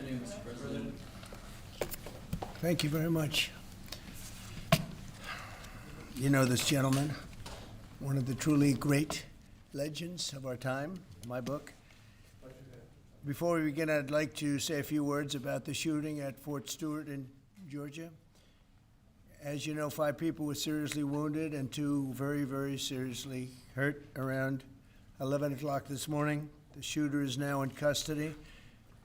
you, Mr. President. Thank you very much. You know this gentleman, one of the truly great legends of our time, my book. Before we begin, I'd like to say a few words about the shooting at Fort Stewart in Georgia. As you know, 5 people were seriously wounded and 2 very, very seriously hurt around 11 o'clock this morning. The shooter is now in custody,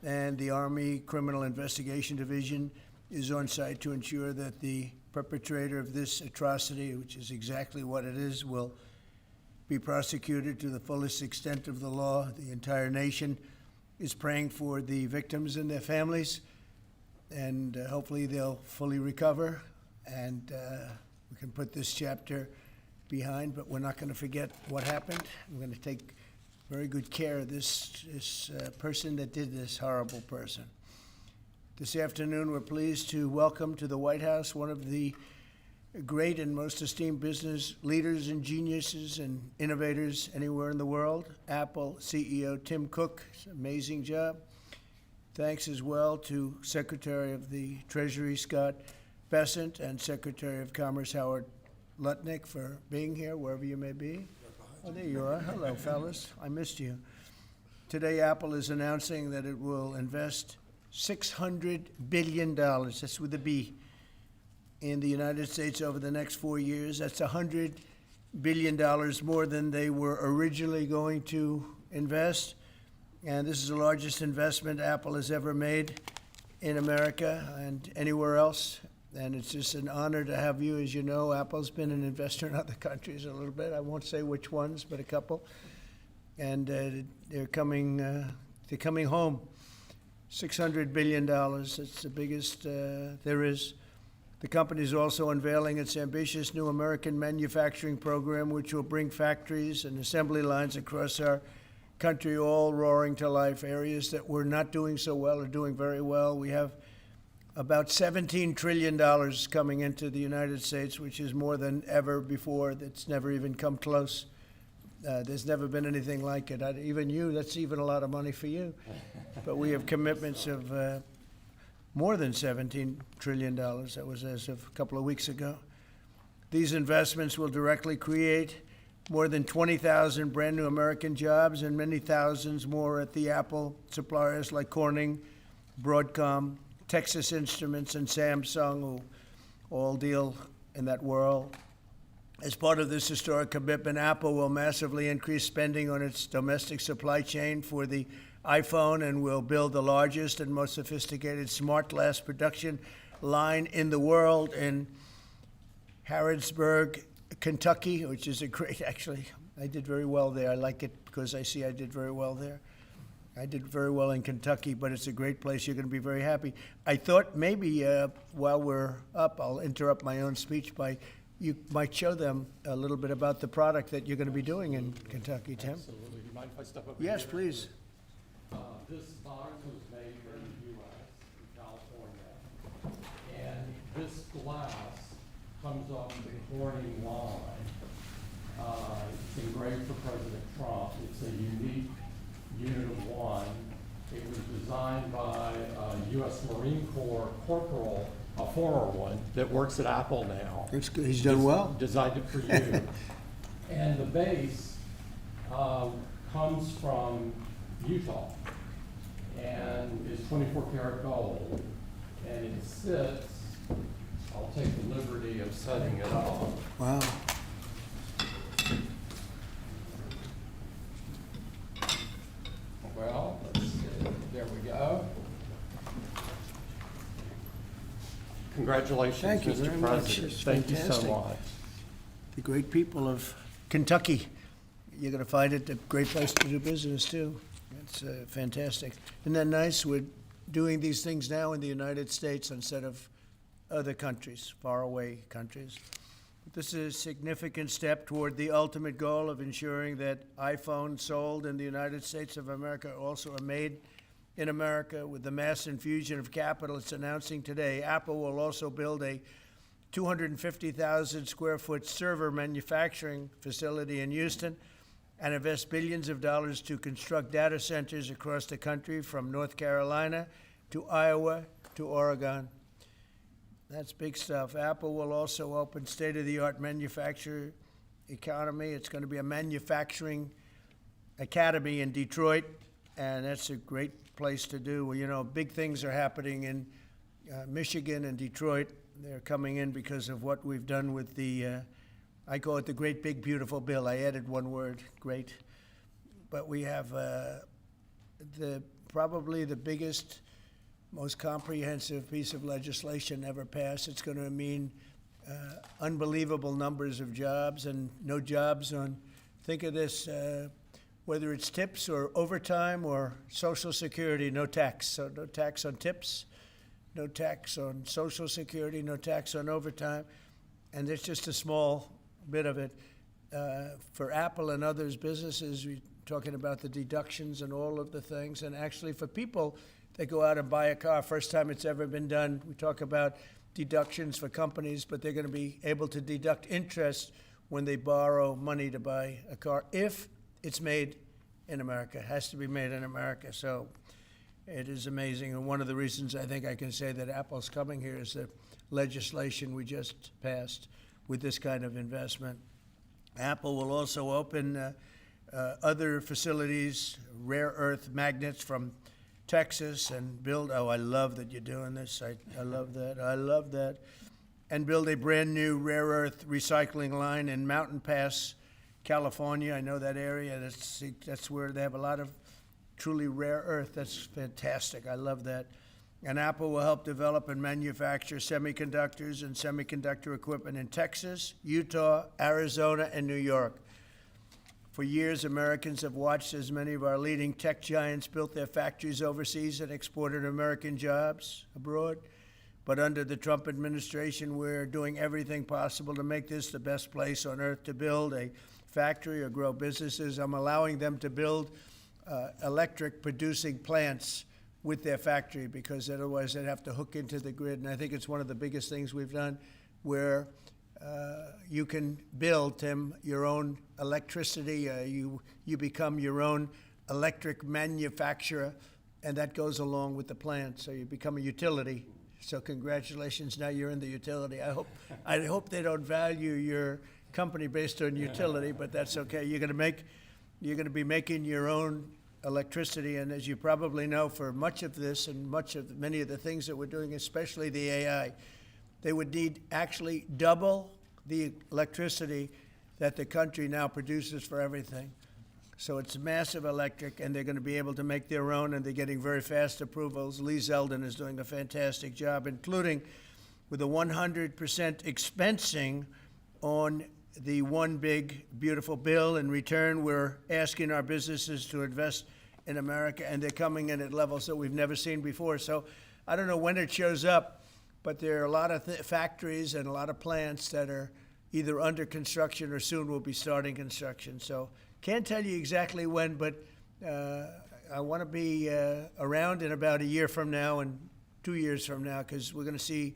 and the Army Criminal Investigation Division is on site to ensure that the perpetrator of this atrocity, which is exactly what it is, will be prosecuted to the fullest extent of the law. The entire nation is praying for the victims and their families, and hopefully they'll fully recover, and we can put this chapter behind, but we're not going to forget what happened. We're going to take very good care of this person that did this, horrible person. This afternoon, we're pleased to welcome to the White House one of the great and most esteemed business leaders and geniuses and innovators anywhere in the world, Apple CEO Tim Cook. It's an amazing job. Thanks as well to Secretary of the Treasury Scott Bessent and Secretary of Commerce Howard Lutnick for being here, wherever you may be. Oh, there you are. Hello, fellas. I missed you. Today, Apple is announcing that it will invest $600 billion, that's with a B, in the United States over the next 4 years. That's $100 billion more than they were originally going to invest. And this is the largest investment Apple has ever made in America and anywhere else. And it's just an honor to have you. As you know, Apple's been an investor in other countries a little bit. I won't say which ones, but a couple. And they're coming home. $600 billion, it's the biggest there is. The company is also unveiling its ambitious new American manufacturing program, which will bring factories and assembly lines across our country all roaring to life. Areas that were not doing so well are doing very well. We have about $17 trillion coming into the United States, which is more than ever before. That's never even come close. There's never been anything like it. Even you, that's even a lot of money for you. But we have commitments of more than $17 trillion. That was as of a couple of weeks ago. These investments will directly create more than 20,000 brand new American jobs and many thousands more at the Apple suppliers like Corning, Broadcom, Texas Instruments, and Samsung, who all deal in that world. As part of this historic commitment, Apple will massively increase spending on its domestic supply chain for the iPhone and will build the largest and most sophisticated smart glass production line in the world in Harrodsburg, Kentucky, which is a great, actually, I did very well there. I like it because I see I did very well there. I did very well in Kentucky, but it's a great place. You're going to be very happy. I thought maybe while we're up, I'll interrupt my own speech by you might show them a little bit about the product that you're going to be doing in Kentucky, Tim. Absolutely. Do you mind if I step up? Yes, please. This box was made here in the U.S., in California. And this glass comes off the Corning line. It's engraved for President Trump. It's a unique unit of 1. It was designed by a U.S. Marine Corps corporal, a former one, that works at Apple now. That's good. He's done well. Designed it for you. And the base comes from Utah and is 24 karat gold. And it sits, I'll take the liberty of setting it up. Wow. Well, let's see. There we go. Congratulations, Thank you Mr. very much. President. It's Thank you fantastic. so much. The great people of Kentucky. You're going to find it a great place to do business, too. It's fantastic. Isn't that nice? We're doing these things now in the United States instead of other countries, faraway countries. This is a significant step toward the ultimate goal of ensuring that iPhones sold in the United States of America also are made in America. With the mass infusion of capital it's announcing today, Apple will also build a 250,000 square foot server manufacturing facility in Houston and invest billions of dollars to construct data centers across the country, from North Carolina to Iowa to Oregon. That's big stuff. Apple will also open state-of-the-art manufacturer economy. It's going to be a manufacturing academy in Detroit, and that's a great place to do. Well, you know, big things are happening in Michigan and Detroit. They're coming in because of what we've done with the, I call it the Great Big Beautiful Bill. I added one word, great. But we have probably the biggest, most comprehensive piece of legislation ever passed. It's going to mean unbelievable numbers of jobs and no jobs on, think of this, whether it's tips or overtime or Social Security, no tax. So no tax on tips, no tax on Social Security, no tax on overtime. And there's just a small bit of it. For Apple and others businesses, we're talking about the deductions and all of the things. And actually for people that go out and buy a car, first time it's ever been done, we talk about deductions for companies, but they're going to be able to deduct interest when they borrow money to buy a car if it's made in America. It has to be made in America. So it is amazing. And one of the reasons I think I can say that Apple's coming here is the legislation we just passed with this kind of investment. Apple will also open other facilities, rare earth magnets from Texas, and build, oh, I love that you're doing this. I love that. I love that. And build a brand new rare earth recycling line in Mountain Pass, California. I know that area. That's where they have a lot of truly rare earth. That's fantastic. I love that. And Apple will help develop and manufacture semiconductors and semiconductor equipment in Texas, Utah, Arizona, and New York. For years, Americans have watched as many of our leading tech giants built their factories overseas and exported American jobs abroad. But under the Trump administration, we're doing everything possible to make this the best place on earth to build a factory or grow businesses. I'm allowing them to build electric producing plants with their factory, because otherwise they'd have to hook into the grid. And I think it's one of the biggest things we've done, where you can build, Tim, your own electricity. You become your own electric manufacturer, and that goes along with the plant. So you become a utility. So congratulations, now you're in the utility. I hope they don't value your company based on utility, but that's okay. You're going to be making your own electricity, and as you probably know, for much of this and many of the things that we're doing, especially the AI, they would need actually double the electricity that the country now produces for everything. So it's massive electric, and they're going to be able to make their own, and they're getting very fast approvals. Lee Zeldin is doing a fantastic job, including with a 100% expensing on the One Big Beautiful Bill. In return, we're asking our businesses to invest in America, and they're coming in at levels that we've never seen before. So I don't know when it shows up, but there are a lot of factories and a lot of plants that are either under construction or soon will be starting construction. So can't tell you exactly when, but I want to be around in about a year from now and 2 years from now, because we're going to see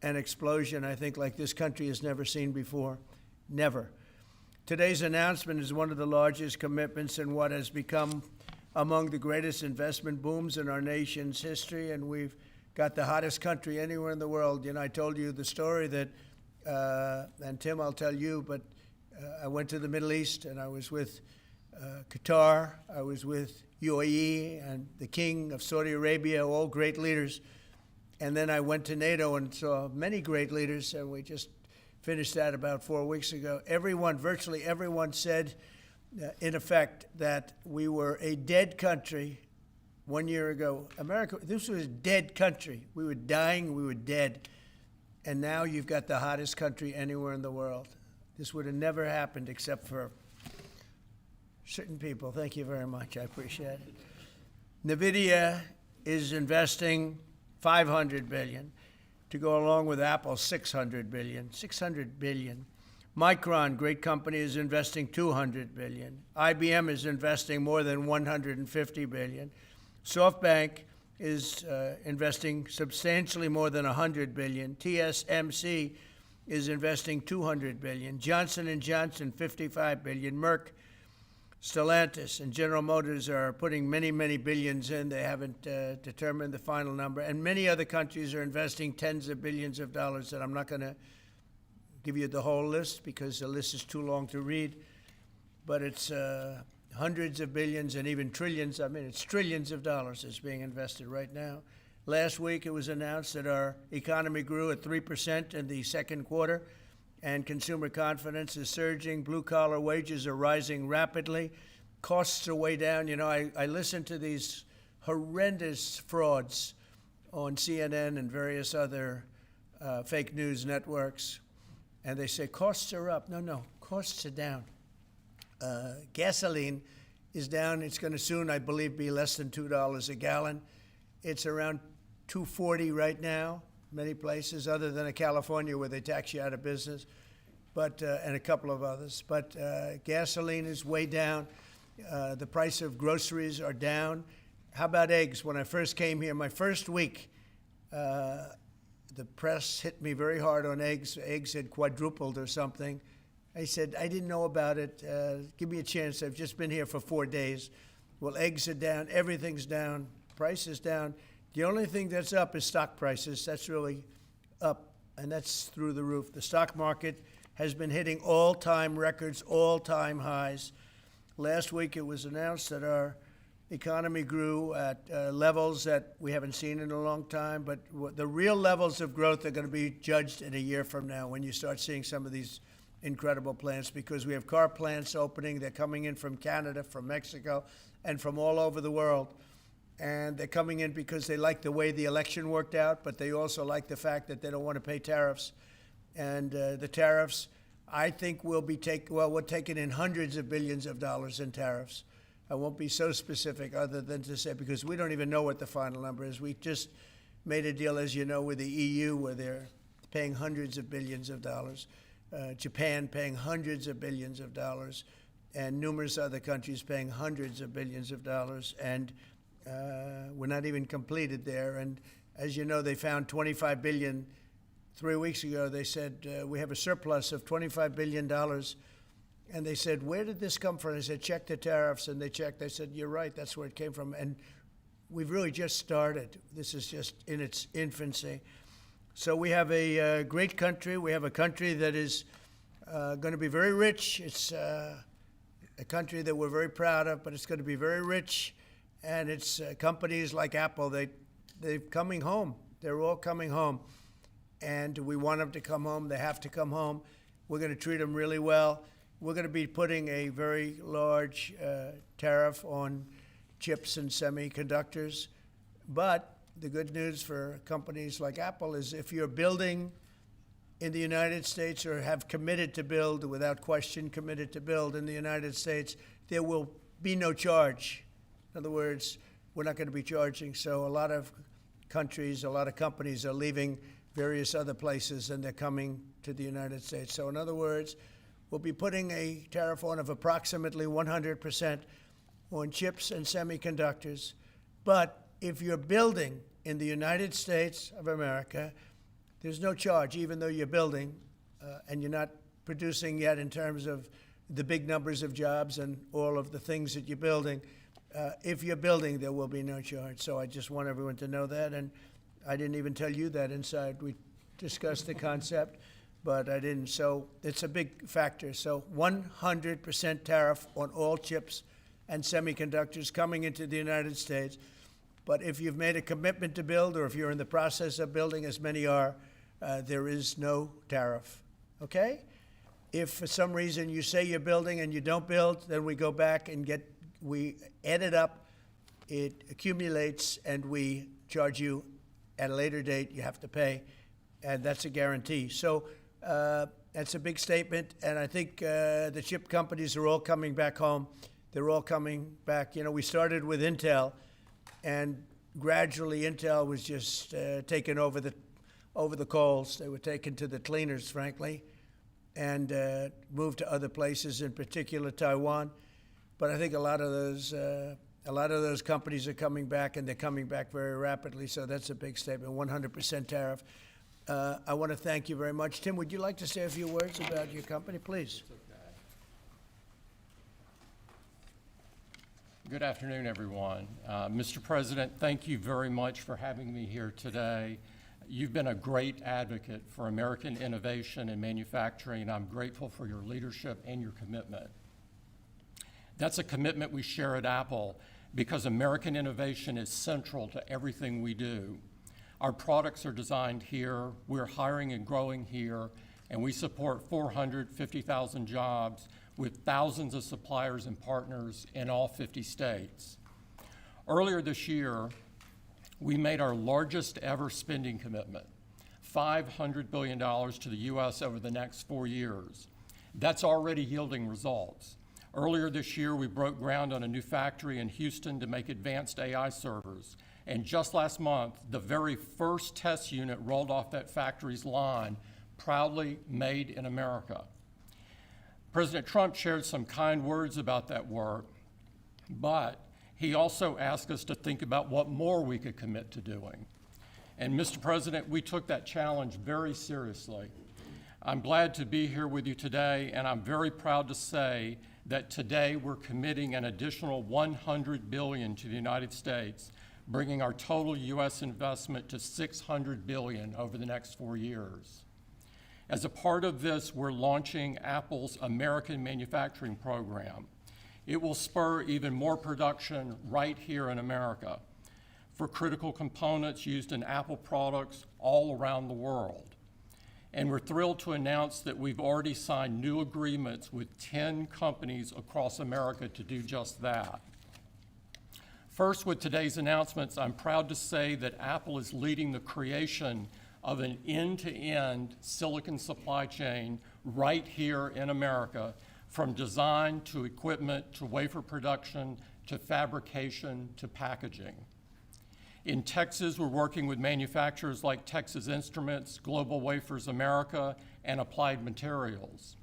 an explosion, I think, like this country has never seen before. Never. Today's announcement is one of the largest commitments in what has become among the greatest investment booms in our nation's history, and we've got the hottest country anywhere in the world. You know, I told you the story that, and Tim, I'll tell you, but I went to the Middle East, and I was with Qatar, I was with UAE, and the King of Saudi Arabia, all great leaders. And then I went to NATO and saw many great leaders, and we just finished that about 4 weeks ago. Virtually everyone said, in effect, that we were a dead country 1 year ago. America, this was a dead country. We were dying, we were dead. And now you've got the hottest country anywhere in the world. This would have never happened except for certain people. Thank you very much. I appreciate it. NVIDIA is investing $500 billion to go along with Apple, $600 billion. $600 billion. Micron, great company, is investing $200 billion. IBM is investing more than $150 billion. SoftBank is investing substantially more than $100 billion. TSMC is investing $200 billion. Johnson & Johnson, $55 billion. Merck, Stellantis and General Motors are putting many, many billions in. They haven't determined the final number. And many other countries are investing tens of billions of dollars. And I'm not going to give you the whole list because the list is too long to read. But it's hundreds of billions and even trillions. I mean, it's trillions of dollars that's being invested right now. Last week, it was announced that our economy grew at 3% in the second quarter, and consumer confidence is surging. Blue-collar wages are rising rapidly. Costs are way down. You know, I listen to these horrendous frauds on CNN and various other fake news networks, and they say costs are up. No, costs are down. Gasoline is down. It's going to soon, I believe, be less than $2 a gallon. It's around $2.40 right now, many places, other than California where they tax you out of business, but and a couple of others. But gasoline is way down. The price of groceries are down. How about eggs? When I first came here, my first week, the press hit me very hard on eggs. Eggs had quadrupled or something. I said, I didn't know about it. Give me a chance. I've just been here for 4 days. Well, eggs are down. Everything's down. Price is down. The only thing that's up is stock prices. That's really up, and that's through the roof. The stock market has been hitting all-time records, all-time highs. Last week, it was announced that our economy grew at levels that we haven't seen in a long time, but the real levels of growth are going to be judged in a year from now when you start seeing some of these incredible plants, because we have car plants opening. They're coming in from Canada, from Mexico, and from all over the world. And they're coming in because they like the way the election worked out, but they also like the fact that they don't want to pay tariffs. And the tariffs, I think, we're taking in hundreds of billions of dollars in tariffs. I won't be so specific other than to say, because we don't even know what the final number is. We just made a deal, as you know, with the EU where they're paying hundreds of billions of dollars. Japan paying hundreds of billions of dollars, and numerous other countries paying hundreds of billions of dollars. And we're not even completed there. And as you know, they found $25 billion 3 weeks ago. They said, we have a surplus of $25 billion. And they said, where did this come from? I said, check the tariffs. And they checked. They said, you're right, that's where it came from. And we've really just started. This is just in its infancy. So we have a great country. We have a country that is going to be very rich. It's a country that we're very proud of, but it's going to be very rich. And it's companies like Apple, they're coming home. They're all coming home. And we want them to come home. They have to come home. We're going to treat them really well. We're going to be putting a very large tariff on chips and semiconductors. But the good news for companies like Apple is if you're building in the United States or have committed to build, without question committed to build in the United States, there will be no charge. In other words, we're not going to be charging. So a lot of countries, a lot of companies are leaving various other places and they're coming to the United States. So in other words, we'll be putting a tariff on of approximately 100% on chips and semiconductors. But if you're building in the United States of America, there's no charge, even though you're building and you're not producing yet in terms of the big numbers of jobs and all of the things that you're building. If you're building, there will be no charge. So I just want everyone to know that. And I didn't even tell you that inside. We discussed the concept, but I didn't. So it's a big factor. So 100% tariff on all chips and semiconductors coming into the United States. But if you've made a commitment to build, or if you're in the process of building, as many are, there is no tariff, okay? If for some reason you say you're building and you don't build, then we go back and we add it up, it accumulates, and we charge you at a later date. You have to pay, and that's a guarantee. So that's a big statement, and I think the chip companies are all coming back home. They're all coming back. You know, we started with Intel, and gradually Intel was just taken over the coals. They were taken to the cleaners, frankly, and moved to other places, in particular Taiwan. But I think a lot of those companies are coming back, and they're coming back very rapidly. So that's a big statement. 100% tariff. I want to thank you very much. Tim, would you like to say a few words about your company, please? It's okay. Good afternoon, everyone. Mr. President, thank you very much for having me here today. You've been a great advocate for American innovation and manufacturing, and I'm grateful for your leadership and your commitment. That's a commitment we share at Apple because American innovation is central to everything we do. Our products are designed here, we're hiring and growing here, and we support 450,000 jobs with thousands of suppliers and partners in all 50 states. Earlier this year, we made our largest ever spending commitment, $500 billion to the U.S. over the next 4 years. That's already yielding results. Earlier this year, we broke ground on a new factory in Houston to make advanced AI servers. And just last month, the very first test unit rolled off that factory's line, proudly made in America. President Trump shared some kind words about that work, but he also asked us to think about what more we could commit to doing. And Mr. President, we took that challenge very seriously. I'm glad to be here with you today, and I'm very proud to say that today we're committing an additional $100 billion to the United States, bringing our total U.S. investment to $600 billion over the next 4 years. As a part of this, we're launching Apple's American Manufacturing Program. It will spur even more production right here in America for critical components used in Apple products all around the world. And we're thrilled to announce that we've already signed new agreements with 10 companies across America to do just that. First, with today's announcements, I'm proud to say that Apple is leading the creation of an end-to-end silicon supply chain right here in America, from design to equipment to wafer production to fabrication to packaging. In Texas, we're working with manufacturers like Texas Instruments, Global Wafers America, and Applied Materials.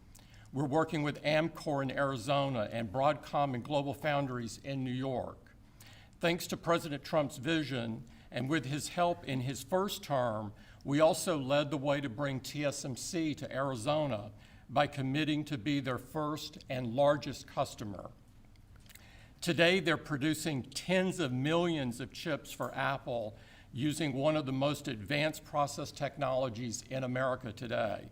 We're working with Amcor in Arizona and Broadcom and Global Foundries in New York. Thanks to President Trump's vision, and with his help in his first term, we also led the way to bring TSMC to Arizona by committing to be their first and largest customer. Today, they're producing tens of millions of chips for Apple using one of the most advanced process technologies in America today.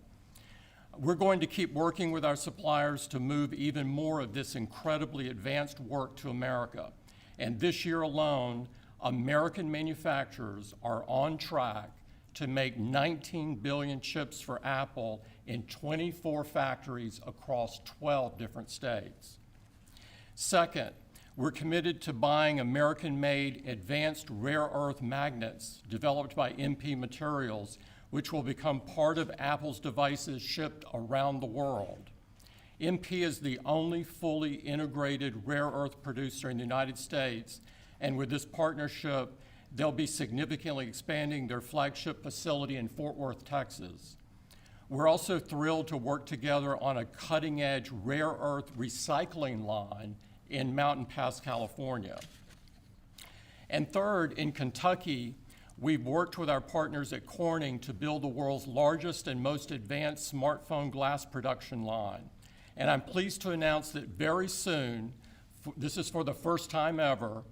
We're going to keep working with our suppliers to move even more of this incredibly advanced work to America. And this year alone, American manufacturers are on track to make 19 billion chips for Apple in 24 factories across 12 different states. Second, we're committed to buying American-made advanced rare earth magnets developed by MP Materials, which will become part of Apple's devices shipped around the world. MP is the only fully integrated rare earth producer in the United States, and with this partnership, they'll be significantly expanding their flagship facility in Fort Worth, Texas. We're also thrilled to work together on a cutting-edge rare earth recycling line in Mountain Pass, California. And third, in Kentucky, we've worked with our partners at Corning to build the world's largest and most advanced smartphone glass production line. And I'm pleased to announce that very soon, this is for the first time ever,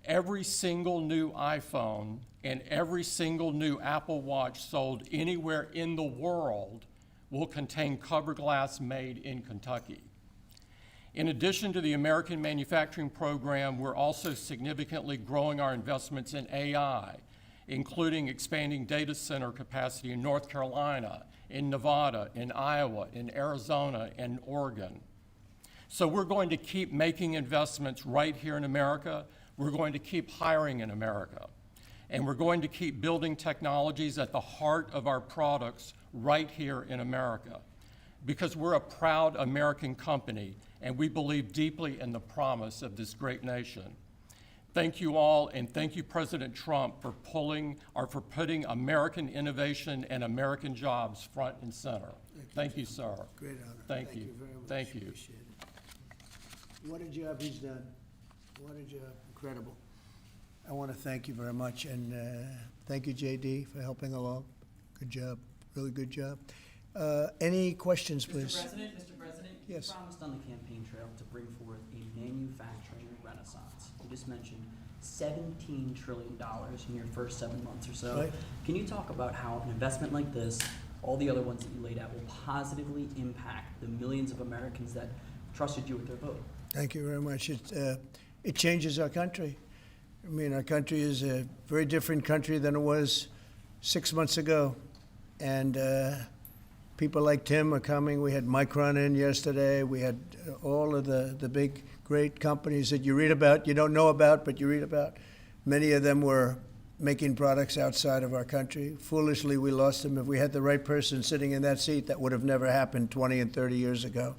every single new iPhone and every single new Apple Watch sold anywhere in the world will contain cover glass made in Kentucky. In addition to the American Manufacturing Program, we're also significantly growing our investments in AI, including expanding data center capacity in North Carolina, in Nevada, in Iowa, in Arizona, and Oregon. So we're going to keep making investments right here in America. We're going to keep hiring in America. And we're going to keep building technologies at the heart of our products right here in America. Because we're a proud American company, and we believe deeply in the promise of this great nation. Thank you all, and thank you, President Trump, for putting American innovation and American jobs front and center. Thank you, sir. Great honor. Thank you. Very much. Thank you. Appreciate it. What a job he's done. What a job. Incredible. I want to thank you very much, and thank you, JD, for helping along. Good job. Really good job. Any questions, please? Mr. President, Yes. you promised on the campaign trail to bring forth a manufacturing renaissance. You just mentioned $17 trillion in your first 7 months or so. Right. Can you talk about how an investment like this, all the other ones that you laid out, will positively impact the millions of Americans that trusted you with their vote? Thank you very much. It changes our country. I mean, our country is a very different country than it was 6 months ago. And people like Tim are coming. We had Micron in yesterday. We had all of the big, great companies that you read about, you don't know about, but you read about. Many of them were making products outside of our country. Foolishly, we lost them. If we had the right person sitting in that seat, that would have never happened 20 and 30 years ago.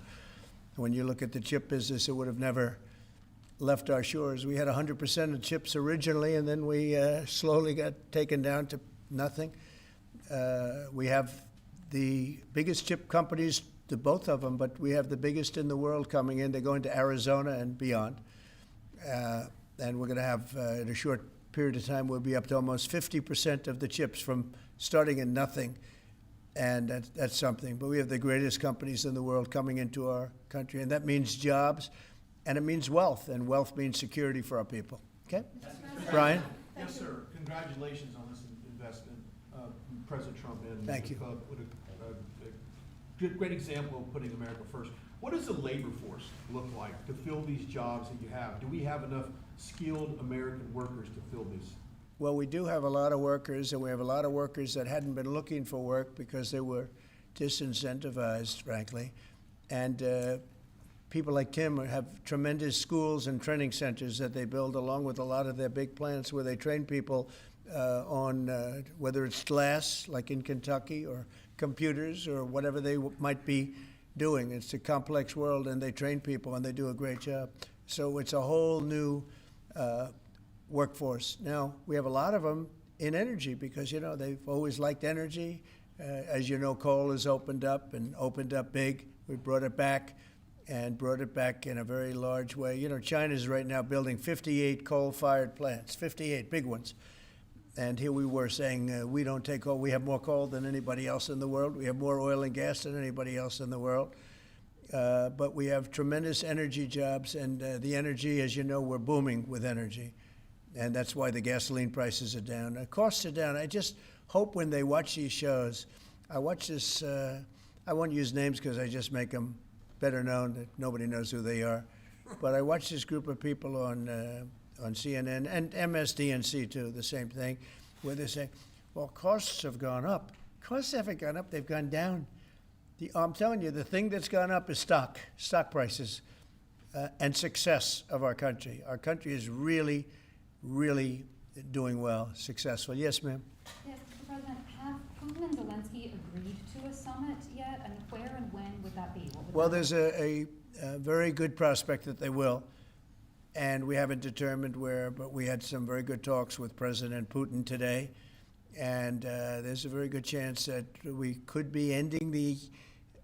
When you look at the chip business, it would have never left our shores. We had 100% of chips originally, and then we slowly got taken down to nothing. We have the biggest chip companies, the both of them, but we have the biggest in the world coming in. They're going to Arizona and beyond. And we're going to have, in a short period of time, we'll be up to almost 50% of the chips from starting in nothing. And that's something. But we have the greatest companies in the world coming into our country, and that means jobs, and it means wealth, and wealth means security for our people. Okay? Brian? Yes, sir. Congratulations on this investment, President Trump. And Thank you. What a great example of putting America first. What does the labor force look like to fill these jobs that you have? Do we have enough skilled American workers to fill these? Well, we do have a lot of workers, and we have a lot of workers that hadn't been looking for work because they were disincentivized, frankly. And people like Tim have tremendous schools and training centers that they build along with a lot of their big plants where they train people on whether it's glass, like in Kentucky, or computers, or whatever they might be doing. It's a complex world, and they train people, and they do a great job. So it's a whole new workforce. Now, we have a lot of them in energy because, you know, they've always liked energy. As you know, coal has opened up and opened up big. We brought it back and brought it back in a very large way. You know, China's right now building 58 coal-fired plants, 58 big ones. And here we were saying we don't take coal. We have more coal than anybody else in the world. We have more oil and gas than anybody else in the world. But we have tremendous energy jobs, and the energy, as you know, we're booming with energy. And that's why the gasoline prices are down. Costs are down. I just hope when they watch these shows, I watch this, I won't use names because I just make them better known that nobody knows who they are. But I watch this group of people on CNN and MSDNC too, the same thing, where they say, well, costs have gone up. Costs haven't gone up, they've gone down. I'm telling you, the thing that's gone up is stock prices, and success of our country. Our country is really, really doing well, successful. Yes, ma'am? Yes, Mr. President, have Putin and Zelensky agreed to a summit yet? And where and when would that be? Well, there's a very good prospect that they will. And we haven't determined where, but we had some very good talks with President Putin today. And there's a very good chance that we could be ending the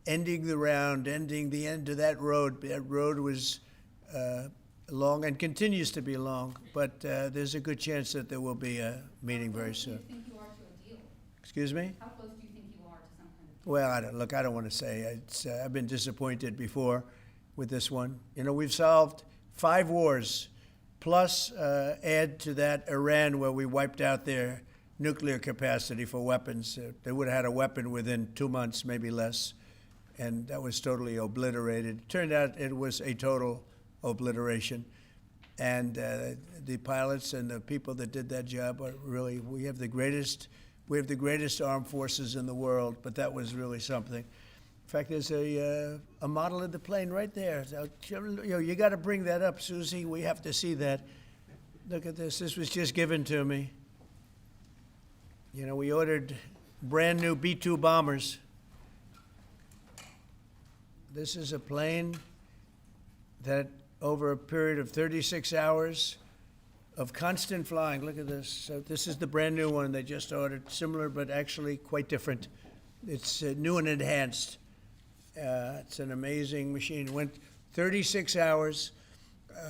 end of that road. That road was long and continues to be long, but there's a good chance that there will be a meeting very soon. How close do you think you are to a deal? Excuse me? How close do you think you are to some kind of deal? Well, I don't want to say. I've been disappointed before with this one. You know, we've solved 5 wars, plus add to that Iran, where we wiped out their nuclear capacity for weapons. They would have had a weapon within 2 months, maybe less, and that was totally obliterated. It turned out it was a total obliteration, and the pilots and the people that did that job are really, we have the greatest armed forces in the world, but that was really something. In fact, there's a model of the plane right there. So, you got to bring that up, Susie. We have to see that. Look at this. This was just given to me. You know, we ordered brand new B-2 bombers. This is a plane that over a period of 36 hours of constant flying, look at this. So this is the brand new one they just ordered, similar but actually quite different. It's new and enhanced. It's an amazing machine. It went 36 hours.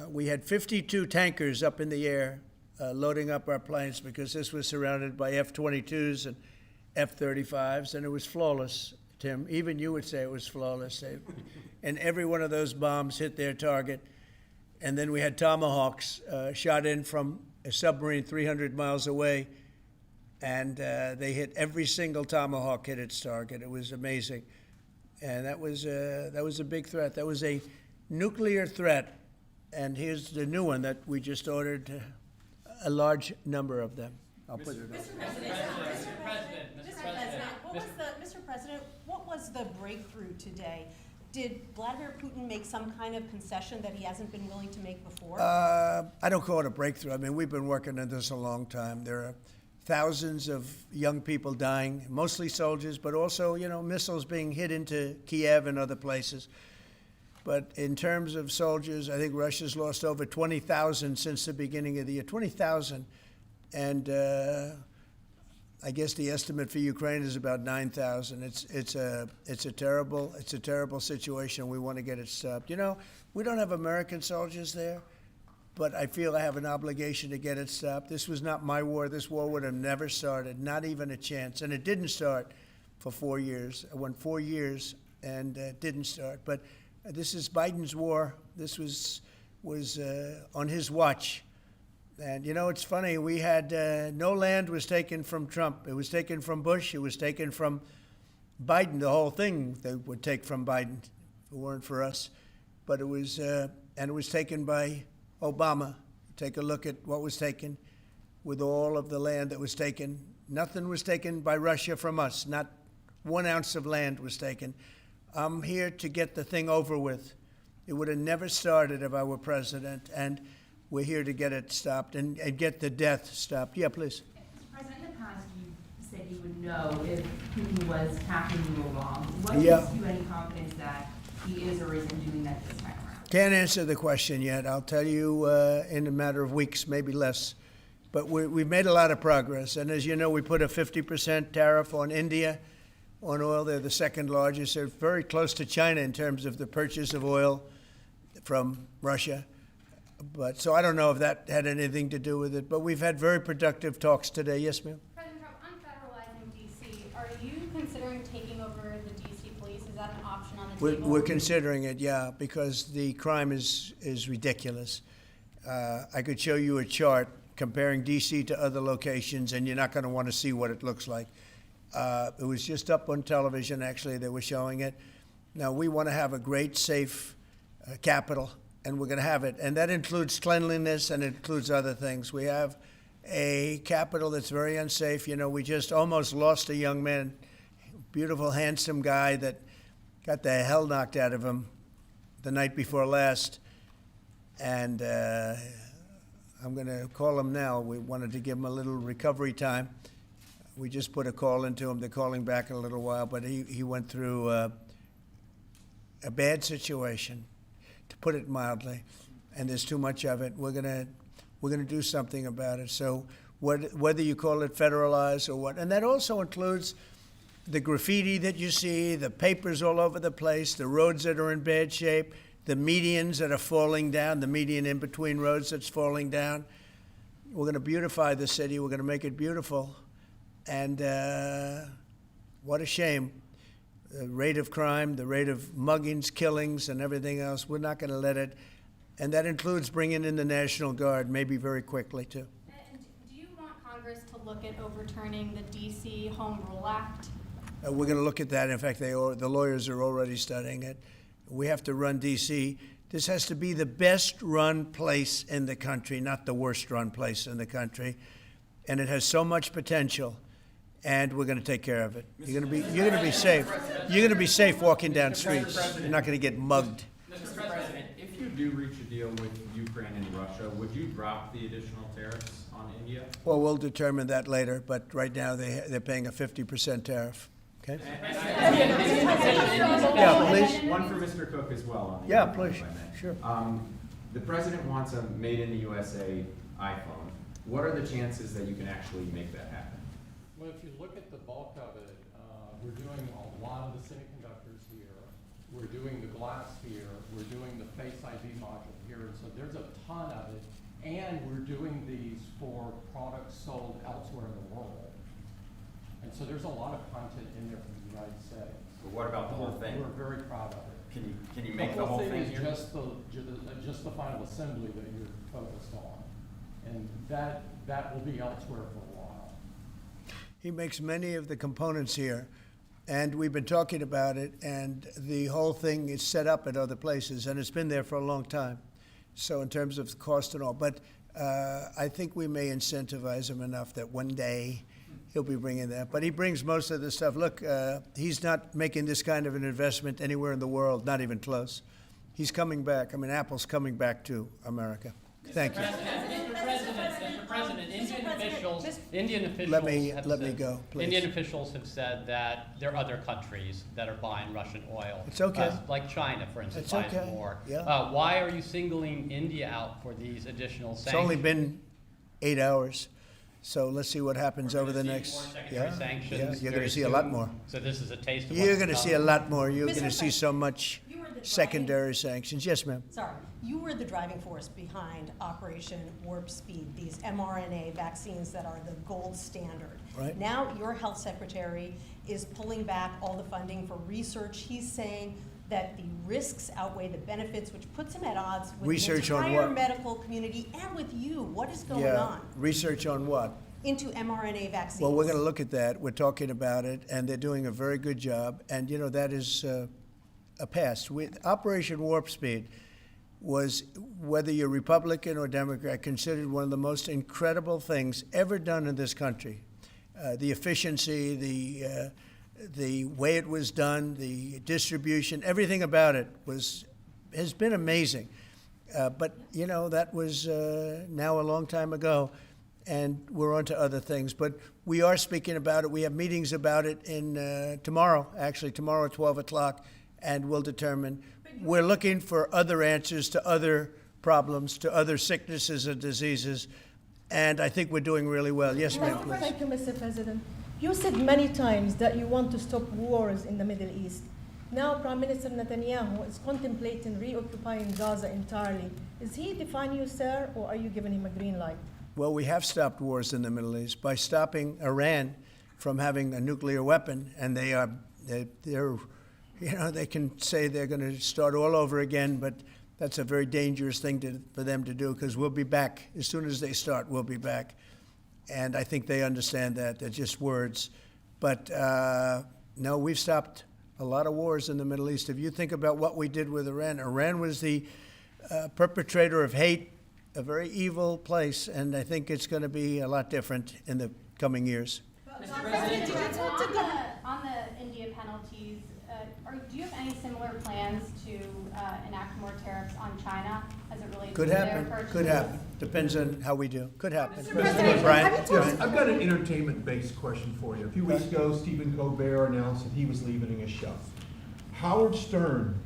We had 52 tankers up in the air loading up our planes because this was surrounded by F-22s and F-35s, and it was flawless, Tim. Even you would say it was flawless. And every one of those bombs hit their target. And then we had Tomahawks shot in from a submarine 300 miles away, and they hit every single Tomahawk hit its target. It was amazing. And that was a big threat. That was a nuclear threat. And here's the new one that we just ordered, a large number of them. I'll put it up. Mr. President, what was the breakthrough today? Did Vladimir Putin make some kind of concession that he hasn't been willing to make before? I don't call it a breakthrough. I mean, we've been working on this a long time. There are thousands of young people dying, mostly soldiers, but also, missiles being hit into Kiev and other places. But in terms of soldiers, I think Russia's lost over 20,000 since the beginning of the year. 20,000. And I guess the estimate for Ukraine is about 9,000. It's a terrible situation. We want to get it stopped. We don't have American soldiers there, but I feel I have an obligation to get it stopped. This was not my war. This war would have never started, not even a chance. And it didn't start for 4 years. It went 4 years and it didn't start. But this is Biden's war. This was on his watch. And, it's funny, we had no land was taken from Trump. It was taken from Bush. It was taken from Biden. The whole thing they would take from Biden if it weren't for us. But it was taken by Obama. Take a look at what was taken with all of the land that was taken. Nothing was taken by Russia from us. Not 1 ounce of land was taken. I'm here to get the thing over with. It would have never started if I were president. And we're here to get it stopped and get the death stopped. Yeah, please. Mr. President, in the past, you said you would know if Putin was tackling you along. What Yeah. gives you any confidence that he is or isn't doing that this time around? Can't answer the question yet. I'll tell you in a matter of weeks, maybe less. But we've made a lot of progress. And as you know, we put a 50% tariff on India on oil. They're the second largest. They're very close to China in terms of the purchase of oil from Russia. But so I don't know if that had anything to do with it. But we've had very productive talks today. Yes, ma'am? President Trump, on federalizing DC, are you considering taking over the DC police? Is that an option on the table? We're considering it, yeah, because the crime is ridiculous. I could show you a chart comparing D.C. to other locations, and you're not going to want to see what it looks like. It was just up on television, actually. They were showing it. Now, we want to have a great, safe capital, and we're going to have it. And that includes cleanliness and it includes other things. We have a capital that's very unsafe. We just almost lost a young man, beautiful, handsome guy that got the hell knocked out of him the night before last. And I'm going to call him now. We wanted to give him a little recovery time. We just put a call into him. They're calling back in a little while, but he went through a bad situation, to put it mildly, and there's too much of it. We're gonna do something about it. So whether you call it federalized or what, and that also includes the graffiti that you see, the papers all over the place, the roads that are in bad shape, the medians that are falling down, the median in between roads that's falling down. We're going to beautify the city. We're going to make it beautiful. And what a shame. The rate of crime, the rate of muggings, killings, and everything else, we're not going to let it. And that includes bringing in the National Guard, maybe very quickly, too. And do you want Congress to look at overturning the DC Home Rule Act? We're going to look at that. In fact, the lawyers are already studying it. We have to run D.C. This has to be the best-run place in the country, not the worst-run place in the country. And it has so much potential, and we're going to take care of it. You're going to be safe. You're going to be safe walking down streets. You're not going to get mugged. Mr. President, if you do reach a deal with Ukraine and Russia, would you drop the additional tariffs on India? Well, we'll determine that later, but right now they're paying a 50% tariff. Okay? Yeah, please. One for Mr. Cook as well. On the Yeah, other one, please. if I may. Sure. The president wants a made-in-the-USA iPhone. What are the chances that you can actually make that happen? Well, if you look at the bulk of it, we're doing a lot of the semiconductors here. We're doing the glass here. We're doing the Face ID module here. So there's a ton of it. And we're doing these for products sold elsewhere in the world. And so there's a lot of content in there from the United States. But what about the whole thing? We're very proud of it. can you make the whole thing is here? just the final assembly that you're focused on, and that will be elsewhere for a while. He makes many of the components here, and we've been talking about it, and the whole thing is set up at other places, and it's been there for a long time. So in terms of cost and all, but I think we may incentivize him enough that one day he'll be bringing that. But he brings most of the stuff. Look, he's not making this kind of an investment anywhere in the world, not even close. He's coming back. I mean, Apple's coming back to America. Thank you. Mr. President, Indian officials Let me have let me said- go, please. Indian officials have said that there are other countries that are buying Russian oil. It's okay. Like China, for instance, It's buys okay. more. Yeah. Why are you singling India out for these additional It's sanctions? only been 8 hours, so let's see what happens We're over the gonna see next. more secondary sanctions you're very going to see a lot soon. more. So this is a taste of what's You're to going to see a come. lot more. You're Mr. going to see so much You were the driving- secondary sanctions. Yes, ma'am. Sorry, you were the driving force behind Operation Warp Speed, these mRNA vaccines that are the gold standard. Right. Now, your health secretary is pulling back all the funding for research. He's saying that the risks outweigh the benefits, which puts him at odds with Research the on entire what? medical community and with you. What is going Yeah. on Research on what? into mRNA vaccines? Well, we're going to look at that. We're talking about it, and they're doing a very good job. And, you know, that is a past. Operation Warp Speed was, whether you're Republican or Democrat, considered one of the most incredible things ever done in this country. The efficiency, the way it was done, the distribution, everything about it has been amazing. But, you know, that was now a long time ago, and we're on to other things. But we are speaking about it. We have meetings about it tomorrow at 12 o'clock, and we'll determine. We're looking for other answers to other problems, to other sicknesses and diseases, and I think we're doing really well. Yes, ma'am, please. Thank you, Mr. President. You said many times that you want to stop wars in the Middle East. Now Prime Minister Netanyahu is contemplating reoccupying Gaza entirely. Is he defying you, sir, or are you giving him a green light? Well, we have stopped wars in the Middle East by stopping Iran from having a nuclear weapon, and they're you know, they can say they're going to start all over again, but that's a very dangerous thing for them to do, because we'll be back. As soon as they start, we'll be back. And I think they understand that. They're just words. But no, we've stopped a lot of wars in the Middle East. If you think about what we did with Iran, Iran was the perpetrator of hate, a very evil place, and I think it's going to be a lot different in the coming years. Mr. President, on the India penalties, do you have any similar plans to enact more tariffs on China as it relates Could to their happen, purchases? could happen. Depends on how we do. Could happen. President, Brian? have you Brian? I've got an entertainment-based question for you. A few weeks ago, Stephen Colbert announced that he was leaving his show. Howard Stern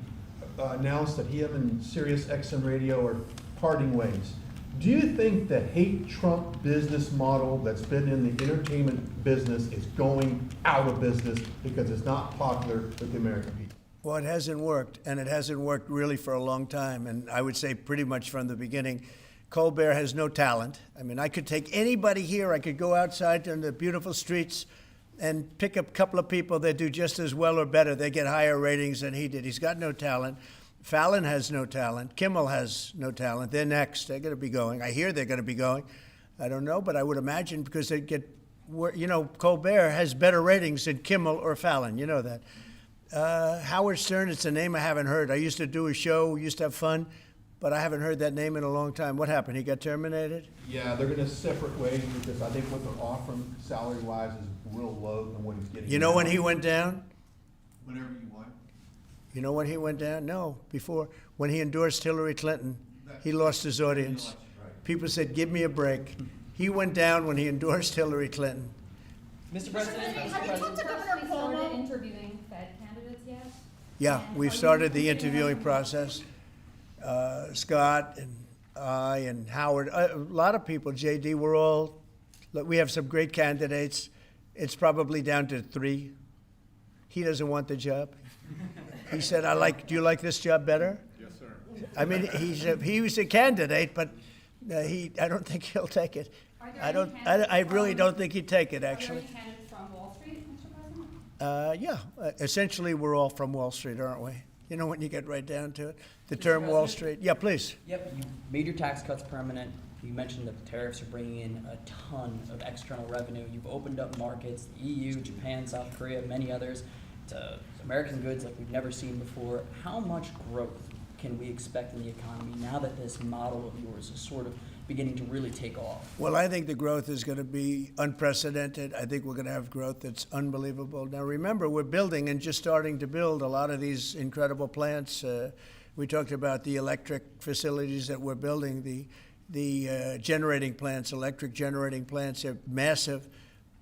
announced that he and Sirius XM Radio are parting ways. Do you think the hate Trump business model that's been in the entertainment business is going out of business because it's not popular with the American people? Well, it hasn't worked, and it hasn't worked really for a long time, and I would say pretty much from the beginning. Colbert has no talent. I mean, I could take anybody here, I could go outside on the beautiful streets and pick up a couple of people that do just as well or better. They get higher ratings than he did. He's got no talent. Fallon has no talent. Kimmel has no talent. They're next. They're going to be going. I hear they're going to be going. I don't know, but I would imagine because they get, you know, Colbert has better ratings than Kimmel or Fallon. You know that. Howard Stern, it's a name I haven't heard. I used to do a show, we used to have fun, but I haven't heard that name in a long time. What happened? He got terminated? Yeah, they're gonna separate ways because I think what they're offering salary-wise is real low than what he's getting. You know now. when he went down? Whenever you want. You know when he went down? No, before. When he endorsed Hillary Clinton, he lost his audience. People said, give me a break. He went down when he endorsed Hillary Clinton. Mr. President, Have you talked to Governor Cuomo? Interviewing Fed candidates yet? Yeah, And we've are you started the considering interviewing having- process. Scott and I and Howard, a lot of people, JD, we have some great candidates. It's probably down to 3. He doesn't want the job. He said, do you like this job better? Yes, sir. I mean, he was a candidate, but I don't think he'll take it. Are there any I really candidates don't think he'd take it, Are there actually. any candidates from Wall Street, Mr. President? Yeah, essentially, we're all from Wall Street, aren't we? you know, when you get right down to it. The term Wall Street. Yeah, please. Yep, you made your tax cuts permanent. You mentioned that the tariffs are bringing in a ton of external revenue. You've opened up markets, the EU, Japan, South Korea, many others, to American goods like we've never seen before. How much growth can we expect in the economy now that this model of yours is sort of beginning to really take off? Well, I think the growth is going to be unprecedented. I think we're going to have growth that's unbelievable. Now, remember, we're building and just starting to build a lot of these incredible plants. We talked about the electric facilities that we're building, the generating plants, electric generating plants. They're massive,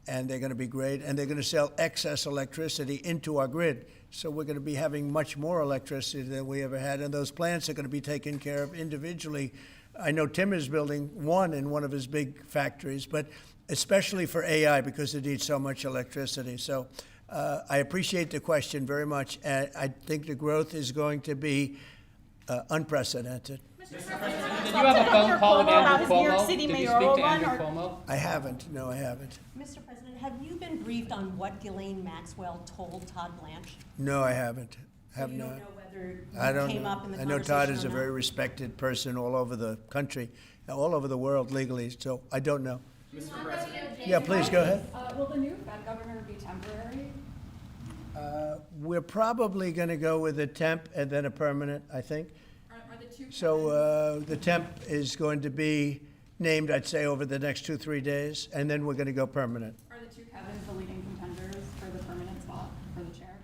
and they're going to be great. And they're going to sell excess electricity into our grid. So we're going to be having much more electricity than we ever had. And those plants are going to be taken care of individually. I know Tim is building one in one of his big factories, but especially for AI because it needs so much electricity. So I appreciate the question very much. I think the growth is going to be unprecedented. Did you have a phone call with Andrew Cuomo? Did you speak to Andrew Cuomo? I haven't. No, I haven't. Mr. President, have you been briefed on what Ghislaine Maxwell told Todd Blanche? No, I haven't. So Have you not. don't know whether I you don't came know. up in the I know Todd conversation is or a not? very respected person all over the country, all over the world legally, so I don't know. Mr. President, Yeah, please, go ahead. Will the new Fed governor be temporary? We're probably going to go with a temp and then a permanent, I think. Are the two So the temp is going to be named, I'd say, over the next 2-3 days, and then we're going to go permanent. Are the two Kevins the leading contenders for the permanent spot for the chair?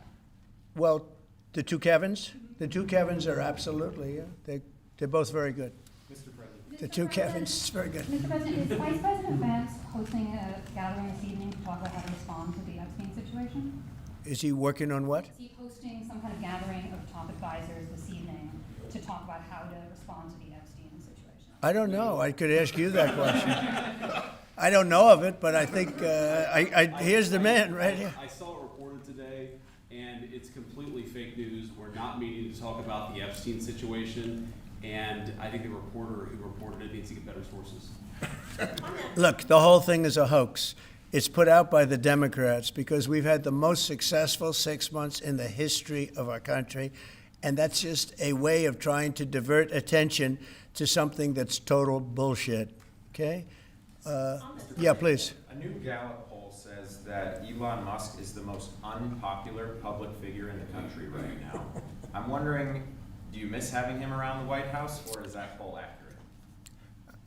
Well, the two Kevins? The two Kevins are absolutely, yeah. They're both very good. Mr. President. The two Kevins, very good. Mr. President, is Vice President Vance hosting a gathering this evening to talk about how to respond to the Epstein situation? Is he working on what? Is he hosting some kind of gathering of top advisors this evening to talk about how to respond to the Epstein situation? I don't know. I could ask you that question. I don't know of it, but I think, here's the man right here. I saw it reported today, and it's completely fake news. We're not meeting to talk about the Epstein situation, and I think the reporter who reported it needs to get better sources. Look, the whole thing is a hoax. It's put out by the Democrats because we've had the most successful 6 months in the history of our country, and that's just a way of trying to divert attention to something that's total bullshit, okay? Yeah, please. A new Gallup poll says that Elon Musk is the most unpopular public figure in the country right now. I'm wondering, do you miss having him around the White House, or is that poll accurate?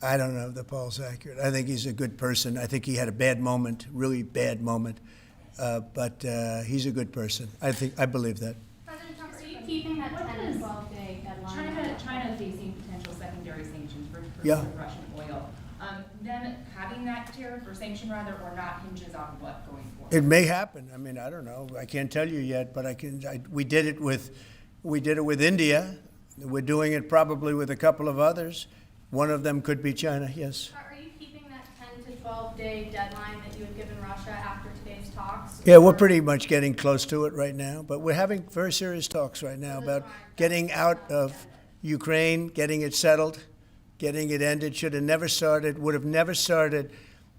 I don't know if the poll's accurate. I think he's a good person. I think he had a bad moment, really bad moment, but he's a good person. I believe that. President Trump, are you keeping that 10 to 12 day deadline? China facing potential secondary sanctions for Yeah. Russian oil. Them having that tariff or sanction rather, or not, hinges on what going forward? It may happen. I mean, I don't know. I can't tell you yet, but we did it with India. We're doing it probably with a couple of others. One of them could be China, yes. Are you keeping that 10 to 12 day deadline that you had given Russia after today's talks? Yeah, we're pretty much getting close to it right now, but we're having very serious talks right now about getting out of Ukraine, getting it settled, getting it ended. Should have never started, would have never started.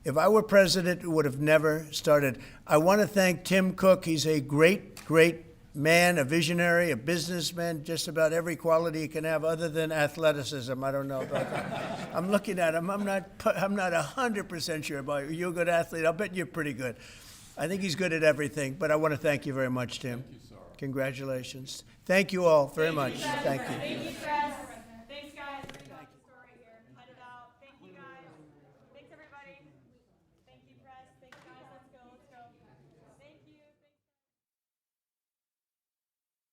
If I were president, it would have never started. I want to thank Tim Cook. He's a great, great man, a visionary, a businessman, just about every quality he can have other than athleticism. I don't know about that. I'm looking at him. I'm not 100% sure about you. You're a good athlete. I'll bet you're pretty good. I think he's good at everything, but I want to thank you very much, Tim. Thank you, sir. Congratulations. Thank you all very much. Thank you. Thank you, Fred.